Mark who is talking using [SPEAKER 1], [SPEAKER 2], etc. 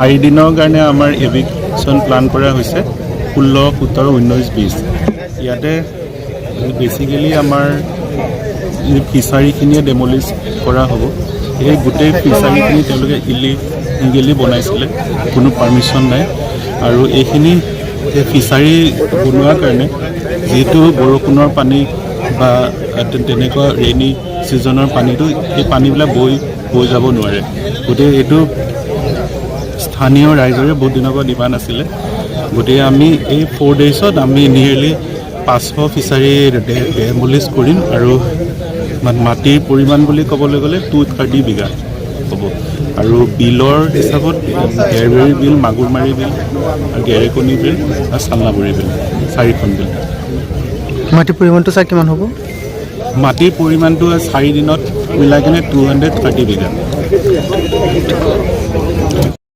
[SPEAKER 1] চাৰিদিনৰ কাৰণে আমাৰ এভিকশ্যন প্লান কৰা হৈছে 16, 17, 19, 20 ইয়াতে বেচিকেলি আমাৰ ফিচাৰীখিনিয়ে ডেমলিছ কৰা হ'ব। এই গোটেই ফিচাৰীখিনি তেওঁলোকে ইলিগেলি বনাইছিলে, কোনো পাৰ্মিশ্যন নাই। আৰু এইখিনি ফিচাৰী বনোৱাৰ কাৰণে যিহেতু বৰষুণৰ পানী বা তেনেকুৱা ৰেইনি ছিজনৰ পানীটো এই পানীবিলাক বৈ যাব নোৱাৰে। গতিকে এইটো স্থানীয় ৰাইজৰে বহুত দিনৰ পৰা ডিমাণ্ড আছিলে। গতিকে আমি এই 4 ডেইজত আমি নিয়েৰলি 500 ফিচাৰী ডেমলিছ কৰিম। আৰু মাটিৰ পৰিমাণ বুলি ক'বলৈ গ'লে 230 বিঘা হ'ব। আৰু বিলৰ হিচাপত গেৰবেৰী বিল, মাগুৰমাৰী বিল, আৰু গেৰেকণী বিল আৰু চালনাবুৰী বিল, 4খন বিল।
[SPEAKER 2] মাটিৰ পৰিমাণটো চাই কিমান হ'ব?
[SPEAKER 1] মাটিৰ পৰিমাণটো 4 দিনত মিলাই কিনে 230 বিঘা।